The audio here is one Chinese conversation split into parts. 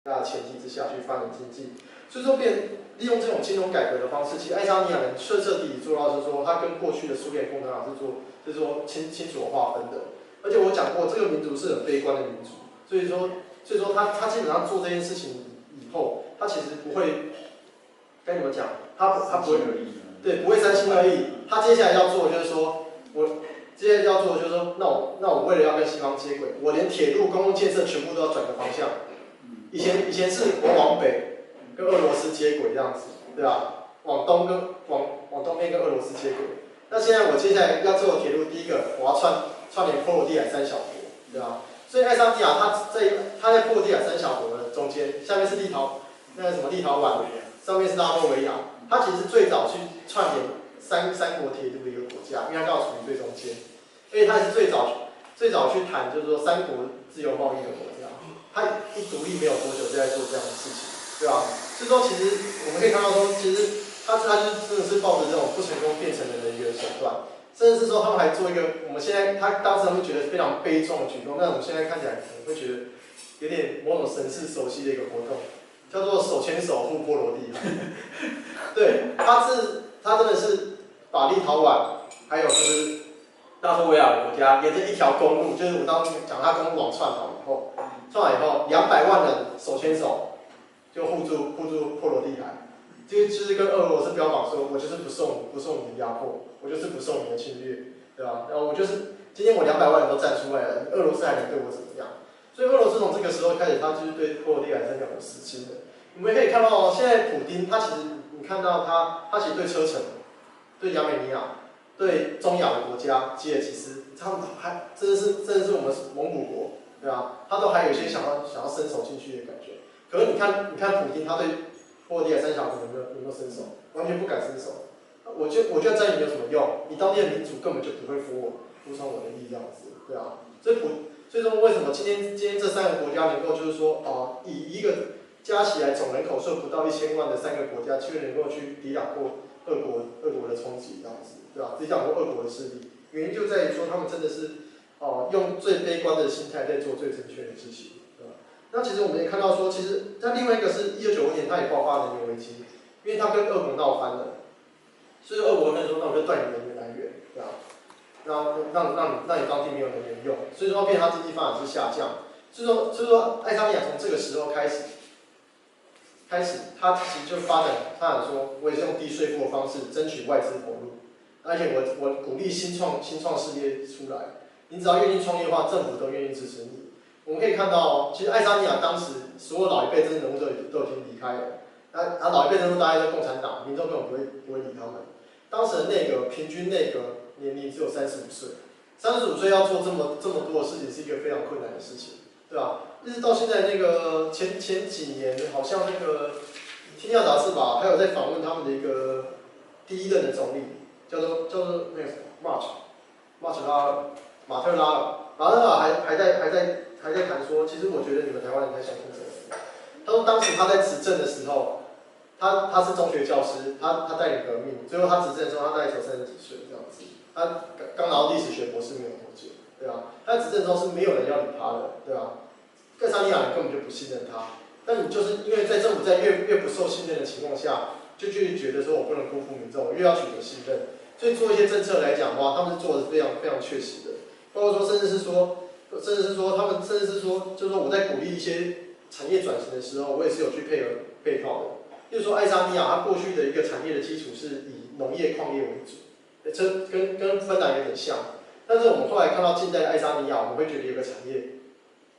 大的前提之下去发展经济，所以说利用这种金融改革的方式，其实爱沙尼亚人彻底做到是说，它跟过去的苏联共产党是说清楚划分的。而且我讲过，这个民族是很悲观的民族，所以说他基本上做这件事情以后，他其实不会该怎么讲，他不会对不会三心二意，他接下来要做的就是说接下来要做的就是说，那我为了要跟西方接轨，我连铁路公共建设全部都要转个方向。以前是我往北跟俄罗斯接轨这样子，对吧？往东边跟俄罗斯接轨。那现在我接下来要做的铁路，第一个我要串联波罗的海三小国，对吧？所以爱沙尼亚它在波罗的海三小国的中间，下面是立陶宛，上面是拉脱维亚。它其实最早去串联三国铁路的一个国家，因为它刚好处于最中间，而且它也是最早去谈就是说三国自由贸易的国家。它一独立没有多久就在做这样的事情，对吧？所以说其实我们可以看到说，其实他就真的是抱着这种不成功变成人的一个手段，甚至是说他们还做一个我们现在当时他们觉得非常悲壮的举动，但我们现在看起来可能会觉得有点某种神似熟悉的一个活动，叫做手牵手护波罗的海。对，他真的是把立陶宛还有就是拉脱维亚的国家沿着一条公路，就是我当时讲他公路网串好以后。串完以后，200万人手牵手就护住波罗的海，这就是跟俄罗斯标榜说，我就是不受你的压迫，我就是不受你的侵略，对吧？然后我就是今天我200万人都站出来了，俄罗斯还能对我怎么样？所以俄罗斯从这个时候开始，他就是对波罗的海三角有死心的。我们可以看到，现在普丁他其实你看到他其实对车臣、对亚美尼亚、对中亚的国家吉尔吉斯，他们还真的是我们蒙古国。对啊，他都还有一些想要伸手进去的感觉。可是你看普丁，他对波罗的海三小国有没有伸手？完全不敢伸手。我觉得在你有什么用？你当地的民主根本就不会服从我的意这样子，对啊。所以说为什么今天这3个国家能够就是说以一个加起来总人口数不到1000万的3个国家，却能够去抵挡过俄国的冲击这样子，对吧？抵挡过俄国的势力，原因就在于说他们真的是。用最悲观的心态在做最正确的事情，对吧？那其实我们也看到说，其实它另外一个是1995年，它也爆发能源危机，因为它跟俄国闹翻了，所以俄国那时候那我就断你能源来源，对吧？让你当地没有能源用，所以说变成它经济发展是下降，所以说爱沙尼亚从这个时候开始，它其实就发展说，我也是用低税负的方式争取外资投入，而且我鼓励新创事业出来。你只要愿意创业的话，政府都愿意支持你。我们可以看到，其实爱沙尼亚当时所有老一辈政治人物都已经离开了，那老一辈人物大概是共产党，民众根本不会理他们。当时的平均内阁年龄只有35岁，35岁要做这么多的事情，是一个非常困难的事情，对吧？一直到现在那个前几年，好像那个《天下杂志》吧，还有在访问他们的一个第一任的总理，叫做那个什么 马特拉尔还在谈说，其实我觉得你们台湾人太小心了。他说当时他在执政的时候，他是中学教师，他带领革命，最后他执政的时候，他大概才30几岁这样子，他刚拿到历史学博士没有多久，对吧？他执政的时候是没有人要理他的，对吧？爱沙尼亚人根本就不信任他，但你就是因为在政府在越不受信任的情况下，就觉得说我不能辜负民众，我越要取得信任。所以做一些政策来讲的话，他们是做的非常非常确实的，包括说甚至是说，就是说我在鼓励一些产业转型的时候，我也是有去配套的。例如说爱沙尼亚，它过去的一个产业的基础是以农业矿业为主，这跟芬兰有点像。但是我们后来看到近代的爱沙尼亚，我们会觉得有个产业，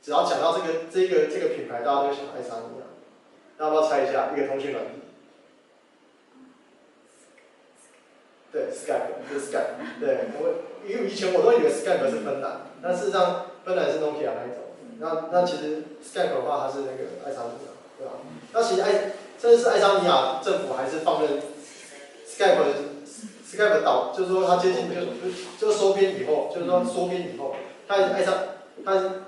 只要讲到这个品牌，大家都会想爱沙尼亚。大家要不要猜一下？一个通讯软体。对 ，Skype 就是 Skype。对，因为以前我都以为 Skype 是芬兰，但事实上芬兰是 Nokia 那一种。那其实 Skype 的话，它是那个爱沙尼亚，对吧？那其实甚至是爱沙尼亚政府还是放任 Skype 岛，就是说它接近就收编以后，就是说收编以后，它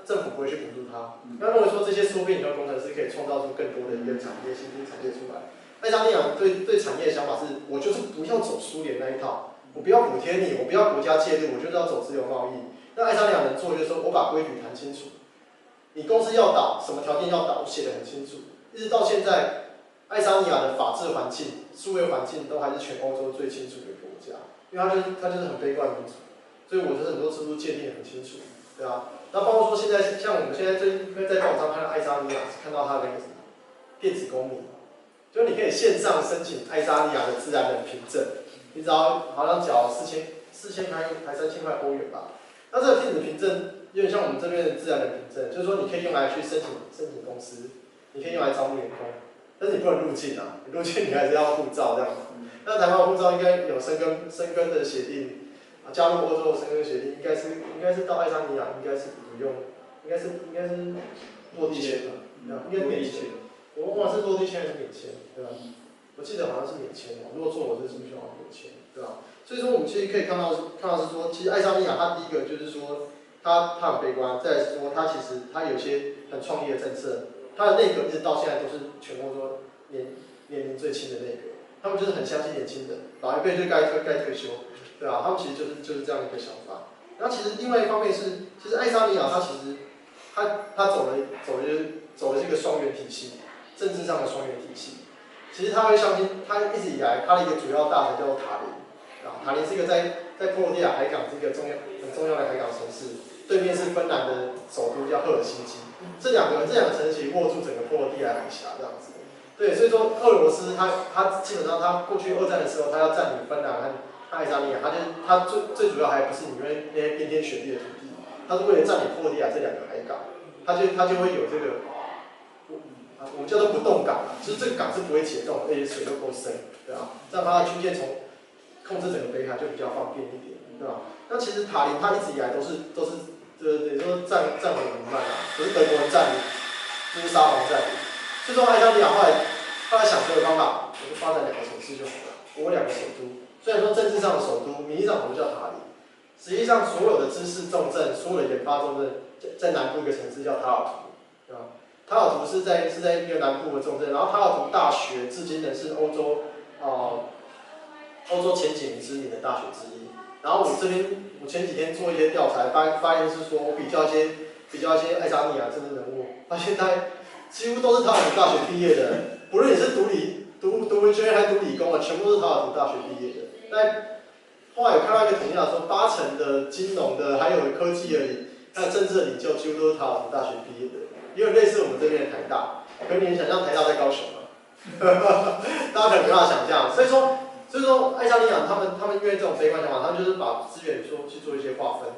政府不会去补助它。那认为说这些收编以后工程师可以创造出更多的一个新兴产业出来。爱沙尼亚对产业的想法是，我就是不要走苏联那一套，我不要补贴你，我不要国家介入，我就是要走自由贸易。那爱沙尼亚能做就是说，我把规矩谈清楚，你公司要倒，什么条件要倒，写得很清楚。一直到现在，爱沙尼亚的法治环境、数位环境都还是全欧洲最清楚的国家，因为它就是很悲观民主，所以我就是很多制度界定得很清楚，对啊。那包括说现在像我们现在最近在报纸上看到爱沙尼亚，是看到它的那个什么电子公民，就是你可以线上申请爱沙尼亚的自然人凭证，你只要好像缴4000还3000块欧元吧。那这个电子凭证有点像我们这边的自然人凭证，就是说你可以用来去申请公司，你可以用来招募员工，但是你不能入境啊，你入境你还是要护照这样子。那台湾护照应该有生根的协定，加入欧洲的生根协定，应该是到爱沙尼亚应该是不用，应该是落地签的，应该免签。我忘了是落地签还是免签，对吧？我记得好像是免签哦，如果错我这是不是好像免签，对吧？所以说我们其实可以看到是说，其实爱沙尼亚它第一个就是说它很悲观，再来是说它其实它有些很创意的政策，它的内阁一直到现在都是全欧洲年龄最轻的内阁，他们就是很相信年轻人，老一辈就该退休，对啊，他们其实就是这样一个想法。然后其实另外一方面是，其实爱沙尼亚它其实它走的这个双元体系，政治上的双元体系。其实他会相信，他一直以来他的一个主要大臣叫做塔林，啊，塔林是一个在波罗的海海港是一个很重要的海港城市，对面是芬兰的首都叫赫尔辛基，这两个城市握住整个波罗的海海峡这样子。对，所以说俄罗斯他基本上他过去二战的时候，他要占领芬兰和爱沙尼亚，他最主要还不是因为那些冰天雪地的土地，他是为了占领波罗的海这两个海港，他就会有这个。我们叫做不动港，就是这个港是不会解冻，而且水又够深，对吧？这样它的军舰控制整个北海就比较方便一点，对吧？那其实塔林它一直以来都是等于说战火弥漫啊，可是德国人占领，就是沙皇占领。所以说爱沙尼亚后来想出的方法，我就发展两个城市就好了，我两个首都。虽然说政治上的首都，名义上我们叫塔林，实际上所有的知识重镇、所有的研发重镇，在南部一个城市叫塔尔图，对吧？塔尔图是在一个南部的重镇，然后塔尔图大学至今仍是欧洲前几名知名的大学之一。然后我前几天做一些调查，发现是说我比较一些爱沙尼亚政治人物，发现他几乎都是塔尔图大学毕业的，不论你是读文学还是读理工的，全部都是塔尔图大学毕业的。但后来有看到一个统计说，80%的金融的还有科技的还有政治的领袖，几乎都是塔尔图大学毕业的。有点类似我们这边的台大，可是你想象台大在高雄吗？大家可能没办法想象。所以说，爱沙尼亚他们因为这种悲观想法，他们就是把资源去做一些划分。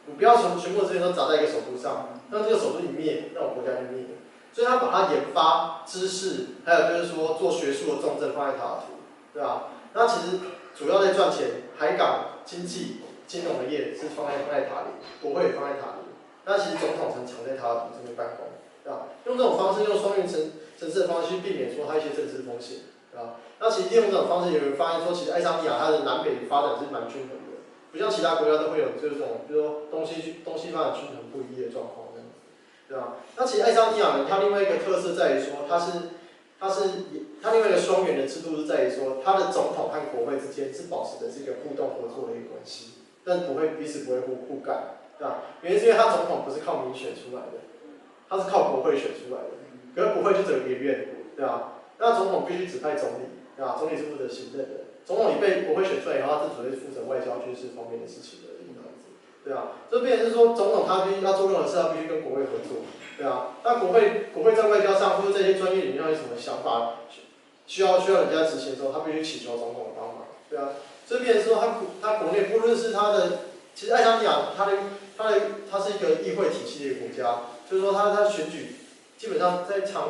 你不要全部的资源都砸在一个首都上，让这个首都一灭，那我国家就灭了。所以他把它研发、知识，还有就是说做学术的重镇放在塔尔图，对吧？那其实主要在赚钱，海港经济、金融的业是放在塔林，国会也放在塔林。那其实总统常在塔尔图这边办公。用这种方式，用双元城市的方式去避免说它一些政治风险，对吧？那其实利用这种方式，有人发现说，其实爱沙尼亚它的南北发展是蛮均衡的，不像其他国家都会有就是这种，比如说东西发展均衡不一的状况这样子，对吧？那其实爱沙尼亚呢，它另外一个特色在于说，它另外一个双元的制度是在于说，它的总统和国会之间是保持的是一个互动合作的一个关系，但彼此不会互干，对吧？原因是因为它总统不是靠民选出来的。他是靠国会选出来的，可是国会就只有一个院，对吧？那总统必须指派总理，对吧？总理是负责行政的，总统你被国会选出来以后，他是主要负责外交、军事方面的事情的，这样子，对啊。这变成是说，总统他必须要做任何事，他必须跟国会合作，对啊。那国会在外交上或者这些专业领域上有什么想法，需要人家执行的时候，他必须请求总统的帮忙，对啊。这变成是说，他国内不论是他的，其实爱沙尼亚它是一个议会体系的一个国家。就是说他选举基本上在常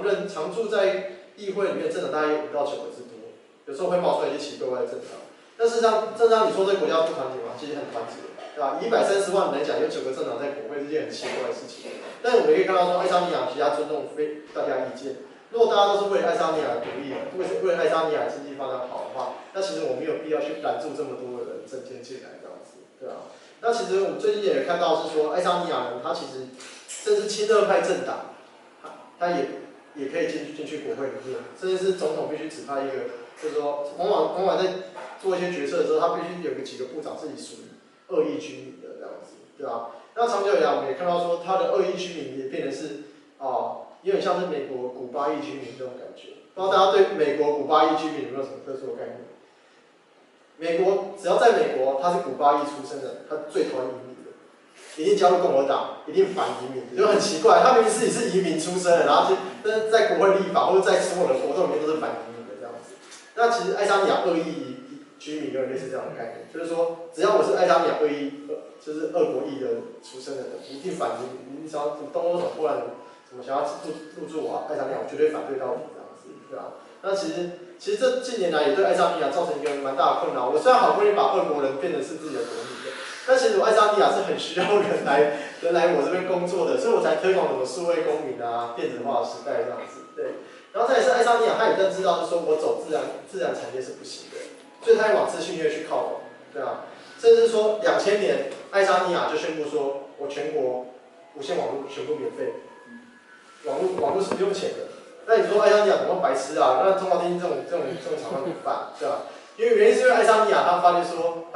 驻在议会里面政党大概有5到9个之多，有时候会冒出来一些奇怪的政党。但事实上你说这个国家不团结吗？其实很团结，对吧？130万人来讲，有9个政党在国会是件很奇怪的事情。但是我们可以看到说，爱沙尼亚其实他尊重大家意见。如果大家都是为了爱沙尼亚独立，为了爱沙尼亚经济发展好的话，那其实我们没有必要去拦住这么多的人政见进来这样子，对啊。那其实我们最近也看到是说，爱沙尼亚人他其实。甚至亲热派政党，他也可以进去国会里面，甚至是总统必须指派一个，就是说，往往在做一些决策的时候，他必须有几个部长是属于恶意居民的这样子，对吧？那长久以来，我们也看到说，他的恶意居民也变成是有点像是美国古巴裔居民这种感觉。不知道大家对美国古巴裔居民有没有什么特殊的概念？美国只要在美国，他是古巴裔出生的，他最讨厌移民的，一定加入共和党，一定反移民，就很奇怪。他明明自己是移民出身的，然后但是在国会立法或者在所有的活动里面都是反移民的这样子。那其实爱沙尼亚2亿居民有点类似这样的概念，就是说只要我是爱沙尼亚2亿，就是俄国裔的出生的人，一定反移民。你只要东欧什么波兰什么想要入驻我爱沙尼亚，我绝对反对到底这样子，对吧？那其实这近年来也对爱沙尼亚造成一个蛮大的困扰。我虽然好不容易把俄国人变成是自己的国民的，但其实我爱沙尼亚是很需要人来我这边工作的，所以我才推广什么数位公民啊、电子化的时代这样子。对，然后再也是爱沙尼亚，他也认知到，就是说我走自然产业是不行的，所以他也往资讯业去靠拢，对啊。甚至说2000年，爱沙尼亚就宣布说，我全国无线网络全部免费，网络是不用钱的。那你说爱沙尼亚怎么白痴啊？那中华电信这种厂商怎么办？对吧？因为原因是因为爱沙尼亚他发现说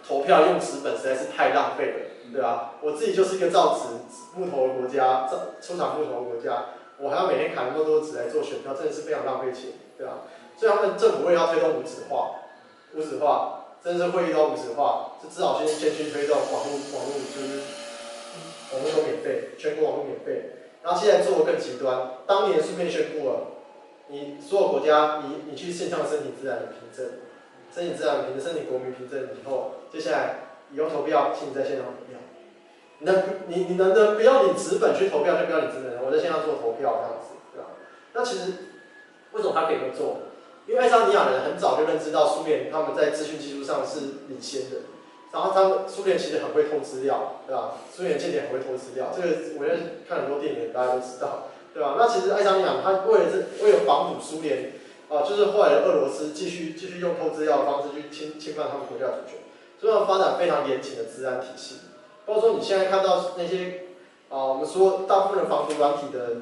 投票用纸本实在是太浪费了，对吧？我自己就是一个造纸木头的国家，出产木头的国家，我还要每天砍那么多纸来做选票，真的是非常浪费钱，对吧？所以他们政府为了要推动无纸化，真的是会议到无纸化，就只好先去推动网络就是网络都免费，全国网络免费。然后现在做的更极端，当年顺便宣布了，你所有国家你去线上申请自然的凭证，申请国民凭证以后，接下来以后投票，请你在线上投票。你能不要领纸本去投票就不要领纸本，我在线上做投票这样子，对吧？那其实为什么他可以这么做？因为爱沙尼亚人很早就认知到苏联他们在资讯技术上是领先的。然后苏联其实很会偷资料，对吧？苏联间谍很会偷资料，这个我觉得看很多电影大家都知道，对吧？那其实爱沙尼亚他为了防堵苏联，就是后来的俄罗斯继续用偷资料的方式去侵犯他们国家主权，所以他们发展非常严谨的治安体系。包括说你现在看到那些我们说大部分的防毒软体的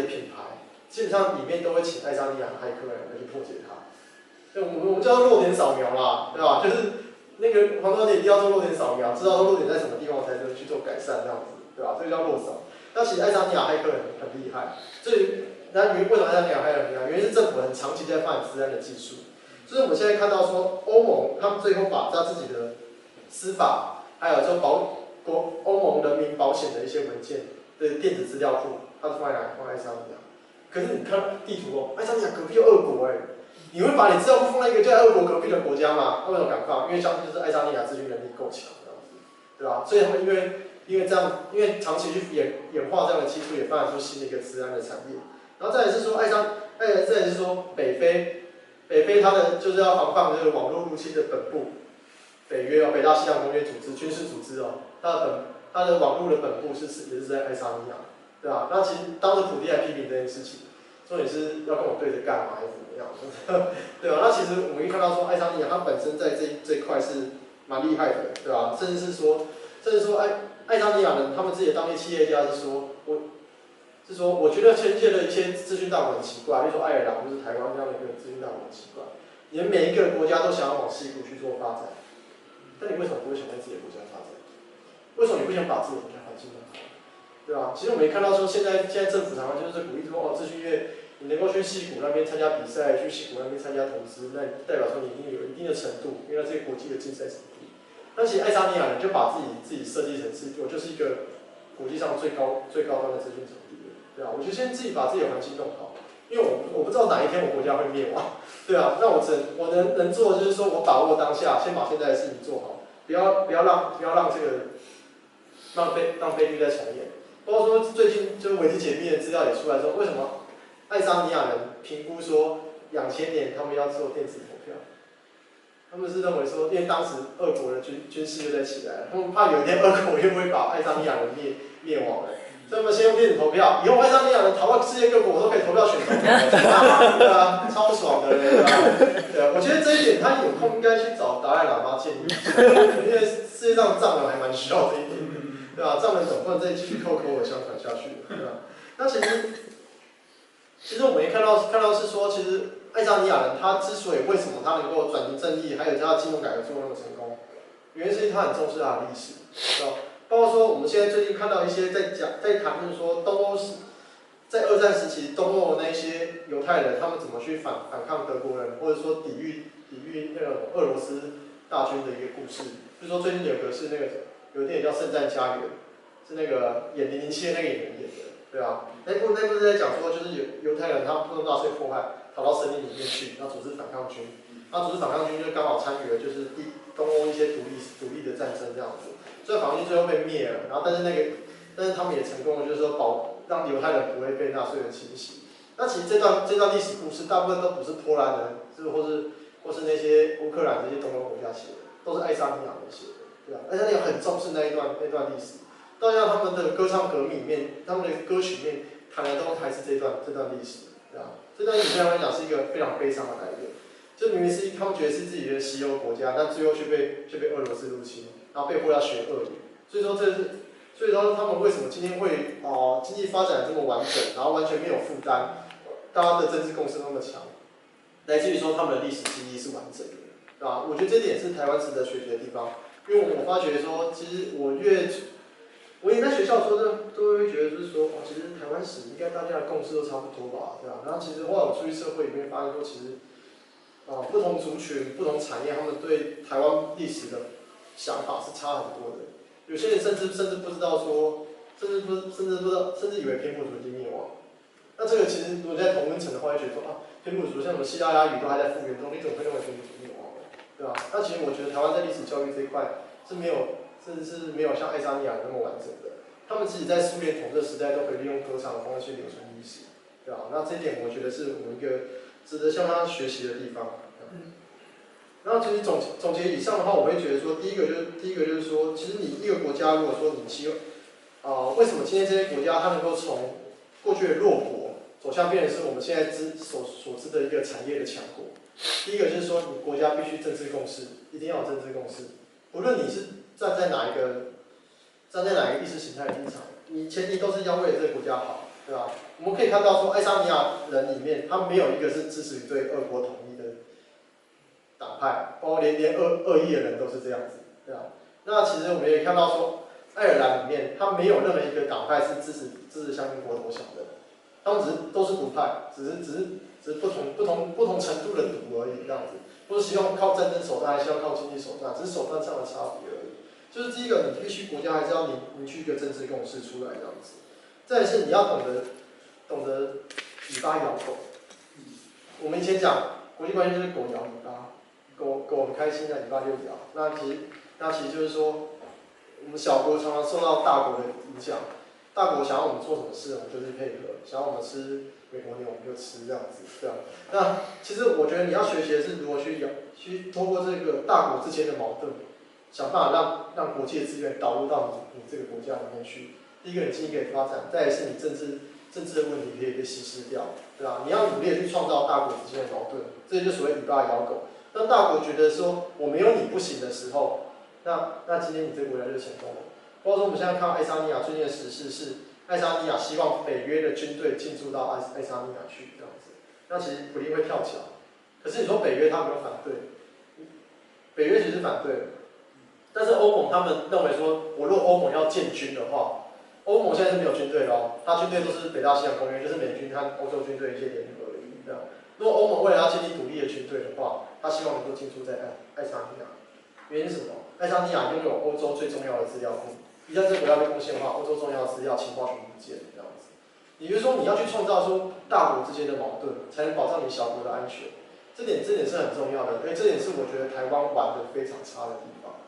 品牌，基本上里面都会请爱沙尼亚的骇客来去破解它。我们叫做弱点扫描啦，对吧？就是那个防毒软体一定要做弱点扫描，知道说弱点在什么地方才能去做改善，这样子，对吧？这个叫弱扫。那其实爱沙尼亚骇客很厉害，所以那为什么爱沙尼亚骇客很厉害？原因是政府很长期在发展治安的技术。就是我们现在看到说，欧盟他们最后把他自己的司法，还有就欧盟人民保险的一些文件的电子资料库，它是放在哪里？放在爱沙尼亚。可是你看地图哦，爱沙尼亚隔壁有俄国你会把你资料库放在一个就在俄国隔壁的国家吗？为什么敢放？因为相信就是爱沙尼亚资讯能力够强，这样子，对吧？所以他们因为这样，因为长期去演化这样的技术，也发展出新的一个治安的产业。然后再来是说再来是说北非它的就是要防范这个网络入侵的本部，北约北大西洋公约组织军事组织它的网络的本部也是在爱沙尼亚，对吧？那其实当时普地来批评这件事情，说你是要跟我对着干嘛还是怎么样，对吧？那其实我们可以看到说爱沙尼亚它本身在这一块是蛮厉害的，对吧？甚至说爱沙尼亚人他们自己的当地企业家是说，我觉得全世界的一些资讯大国很奇怪，比如说爱尔兰或是台湾这样的一个资讯大国很奇怪，你们每一个国家都想要往西部去做发展，但你为什么不会想在自己的国家发展？为什么你不想把自己的国家环境弄好？对吧？其实我们也看到说，现在政府常常就是鼓励说，资讯业你能够去矽谷那边参加比赛，去矽谷那边参加投资，那代表说你一定有一定的程度，因为这个国际的竞赛程度。但其实爱沙尼亚人就把自己设计成是，我就是一个国际上最高端的资讯场地，对吧？我就先自己把自己的环境弄好，因为我不知道哪一天我国家会灭亡，对啊，那我能做的就是说我把握当下，先把现在的事情做好，不要让这个让悲剧再重演。包括说最近就是维基解密的资料也出来说，为什么爱沙尼亚人评估说2000年他们要做电子投票？他们是认为说，因为当时俄国的军事又在起来了，他们怕有一天俄国又会把爱沙尼亚人灭亡了，所以他们先用电子投票，以后爱沙尼亚人逃到世界各国，我都可以投票选总统，对啊，超爽的，对吧？对啊，我觉得这一点他有空应该去找达赖喇嘛建议，因为世界上藏人还蛮需要这一点，对吧？藏人总不能再继续口耳相传下去，对吧？那其实我们也看到是说，其实爱沙尼亚人他之所以为什么他能够转型正义，还有他的金融改革做那么成功，原因是因为他很重视他的历史，包括说我们现在最近看到一些在谈论说东欧在二战时期东欧的那些犹太人，他们怎么去反抗德国人，或者说抵御那个俄罗斯大军的一个故事。就说最近有个是那个有电影叫《圣战家园》，是那个演007的那个演员演的，对啊，那部是在讲说就是犹太人他们不受纳粹迫害，逃到森林里面去，然后组织反抗军，然后组织反抗军就刚好参与了就是东欧一些独立的战争这样子，所以反抗军最后被灭了，然后但是他们也成功了，就是说让犹太人不会被纳粹人侵袭。那其实这段历史故事大部分都不是波兰人，或是那些乌克兰这些东欧国家写的，都是爱沙尼亚人写的，对啊，爱沙尼亚很重视那段历史，到像他们的歌唱革命里面，他们的歌曲里面谈的都还是这段历史，对啊，这段历史对他们来讲是一个非常悲伤的来源，就明明是他们觉得是自己的西欧国家，但最后却被俄罗斯入侵，然后被迫要学俄语，所以说他们为什么今天会经济发展这么完整，然后完全没有负担，大家的政治共识那么强，来自于说他们的历史记忆是完整的，对吧？我觉得这点是台湾值得学习的地方，因为我发觉说，其实我也在学校的时候都会觉得就是说，其实台湾史应该大家的共识都差不多吧，对吧？然后其实后来我出去社会里面发现说，其实不同族群、不同产业，他们对台湾历史的想法是差很多的。有些人甚至不知道说，甚至以为偏颇族已经灭亡。那这个其实如果在同温层的话，会觉得说偏颇族像什么西拉雅语都还在复原中，你怎么会认为偏颇族灭亡呢？对吧？那其实我觉得台湾在历史教育这一块是没有，甚至是没有像爱沙尼亚那么完整的。他们自己在苏联统治时代都可以利用歌唱的方式去留存历史，对吧？那这一点我觉得是我们一个值得向他学习的地方。然后其实总结以上的话，我会觉得说，第一个就是说，其实你一个国家如果说你为什么今天这些国家它能够从过去的弱国走向变成是我们现在所知的一个产业的强国？第一个就是说，你国家必须政治共识，一定要有政治共识，无论你是站在哪一个意识形态的立场，你前提都是要为了这个国家好，对吧？我们可以看到说，爱沙尼亚人里面，他没有一个是支持对俄国统一的党派，包括连恶意的人都是这样子，对吧？那其实我们也看到说，爱尔兰里面，他没有任何一个党派是支持向英国投降的，他们都是独派，只是不同程度的独而已，这样子，不是希望靠战争手段，还是希望靠经济手段，只是手段上的差别而已。就是第一个，你必须国家还是要凝聚一个政治共识出来，这样子。再来是你要懂得尾巴摇狗。我们以前讲国际关系就是狗摇尾巴。狗很开心的，尾巴就摇。那其实就是说，我们小国常常受到大国的影响。大国想要我们做什么事，我们就去配合；想要我们吃美国牛，我们就吃这样子，对啊。那其实我觉得你要学习的是如何去通过这个大国之间的矛盾，想办法让国际的资源导入到你这个国家里面去。第一个，你经济可以发展；再来是你政治的问题可以被稀释掉，对吧？你要努力的去创造大国之间的矛盾，这就所谓尾巴摇狗。当大国觉得说我没有你不行的时候，那今天你这个国家就成功了。包括说我们现在看到爱沙尼亚最近的时事是，爱沙尼亚希望北约的军队进驻到爱沙尼亚去这样子，那其实普丁会跳脚。可是你说北约他没有反对，北约其实反对，但是欧盟他们认为说，如果欧盟要建军的话，欧盟现在是没有军队的哦，他军队都是北大西洋公约，就是美军和欧洲军队一些联合而已这样。如果欧盟为了要建立独立的军队的话，他希望能够进驻在爱沙尼亚。原因是什么？爱沙尼亚拥有欧洲最重要的资料库，一旦这个国家被攻陷的话，欧洲重要的资料、情报全部不见这样子。也就是说，你要去创造出大国之间的矛盾，才能保障你小国的安全。这点是很重要的，因为这点是我觉得台湾玩的非常差的地方。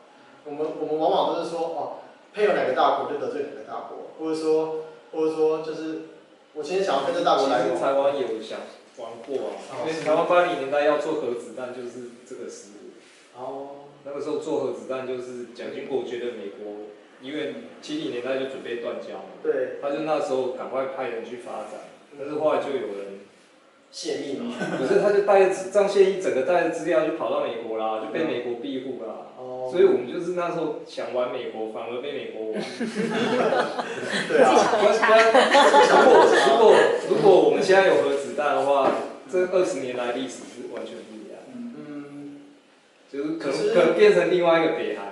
我们往往都是说，配合哪个大国就得罪哪个大国，或者说就是我今天想要跟这大国来往。其实台湾也有想玩过因为台湾80年代要做核子弹就是这个思路。那个时候做核子弹就是蒋经国觉得美国，因为70年代就准备断交嘛，对，他就那时候赶快派人去发展，但是后来就有人泄密嘛，不是，他就张献一整个带着资料就跑到美国啦，就被美国庇护啦。所以我们就是那时候想玩美国，反而被美国玩。对啊。如果我们现在有核子弹的话，这20年来历史是完全不一样。就是可能变成另外一个北韩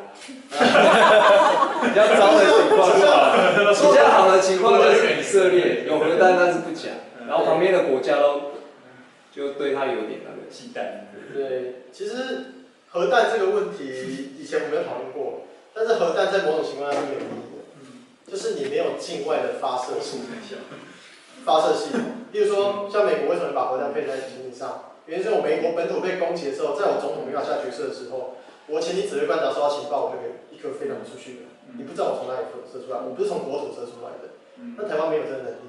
比较糟的情况，比较好的情况就是以色列有核弹但是不讲，然后旁边的国家都就对他有点那个忌惮。对，其实核弹这个问题以前我们有讨论过，但是核弹在某种情况下是没有意义的，就是你没有境外的发射系统。例如说，像美国为什么把核弹配在潜艇上？原因是我美国本土被攻击的时候，在我总统没法下决策的时候，我潜艇指挥官只要收到情报，我就给一颗飞弹出去了。你不知道我从哪里射出来，我不是从国土射出来的。那台湾没有这个能力。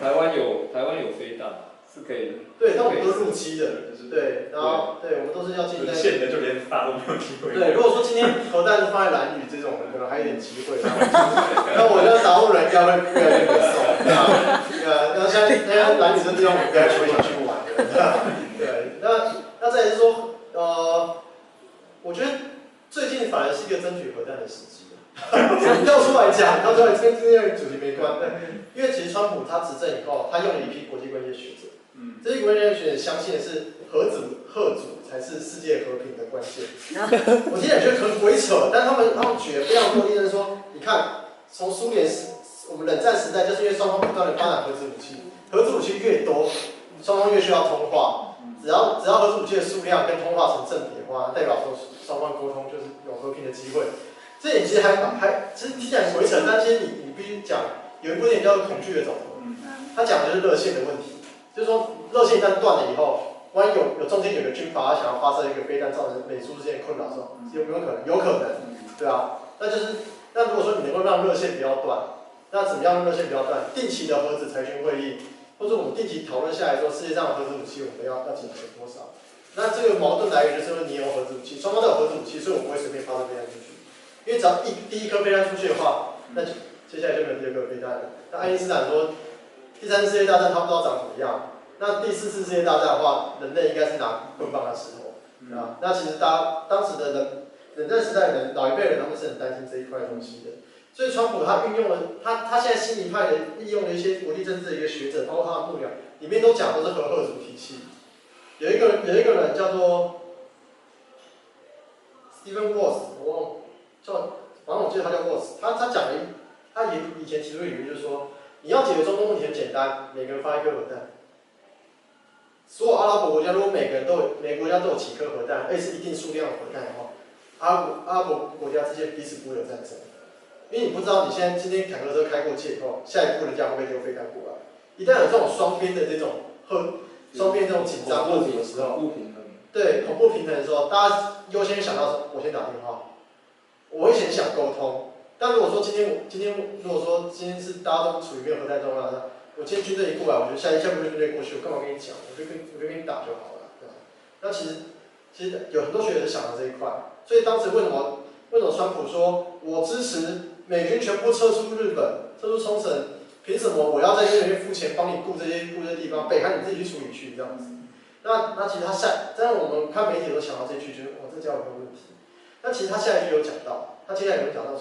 台湾有飞弹，是可以。对，但我们都是入机的，对，然后对，我们都是要进在。现的就连发都没有机会。对，如果说今天核弹是放在兰屿这种的，可能还有点机会。那我觉得打陆人应该会越来越没送。那现在兰屿这地方我们不要去想去玩的。对，那再来是说，我觉得最近反而是一个争取核弹的时机。跳出来讲，跳出来跟今天的主题没关，因为其实川普他执政以后，他用了一批国际关系学者，这些国际关系学者相信的是核主才是世界和平的关键。我听起来觉得很鬼扯，但他们举了非常多例子说，你看从苏联我们冷战时代，就是因为双方不断的发展核子武器，核子武器越多，双方越需要通话，只要核子武器的数量跟通话成正比的话，代表说双方沟通就是有和平的机会。这点其实其实听起来很鬼扯，但其实你必须讲，有一部电影叫做《恐惧的总和》，它讲的就是热线的问题，就是说热线一旦断了以后，万一有中间有个军阀他想要发射一个飞弹，造成美苏之间的困扰的时候，有没有可能？有可能，对啊。那如果说你能够让热线不要断，那怎么样让热线不要断？定期的核子裁军会议，或者我们定期讨论下来说，世界上的核子武器我们要减少多少？那这个矛盾来源就是说你有核子武器，双方都有核子武器，所以我不会随便发射飞弹出去。因为只要第一颗飞弹出去的话，那接下来就没有第二颗飞弹了。那爱因斯坦说，第三次世界大战他不知道长怎么样，那第四次世界大战的话，人类应该是拿棍棒来石头，啊，那其实当时的冷战时代的老一辈人，他们是很担心这一块东西的。所以川普他运用了他现在新一派的利用了一些国际政治的一个学者，包括他的幕僚，里面都讲都是核主体系。有一个人叫做 Stephen Walls， 我忘了。反正我记得他叫 Walls， 他讲了他以前提出的理论就是说，你要解决中东问题很简单，每个人发一颗核弹。所有阿拉伯国家如果每个国家都有几颗核弹，而且是一定数量的核弹的话，阿拉伯国家之间彼此不会有战争，因为你不知道你现在今天坦克车开过界以后，下一步人家会不会丢飞弹过来？一旦有这种双边的这种这种紧张问题的时候，对恐怖平衡的时候，大家优先想到说，我先打电话。我会先想沟通，但如果说今天是大家都处于没有核弹状况下，我今天军队一过来，我就下一步就军队过去，我干嘛跟你讲？我就跟你打就好了，对吧？那其实有很多学者是想到这一块，所以当时为什么川普说我支持美军全部撤出日本、撤出冲绳，凭什么我要在那边付钱帮你顾这些地方，北韩你自己去处理去这样子？那其实但是我们看媒体都想到这句，觉得哇这家伙有问题。那其实他下一句有讲到，他接下来有讲到。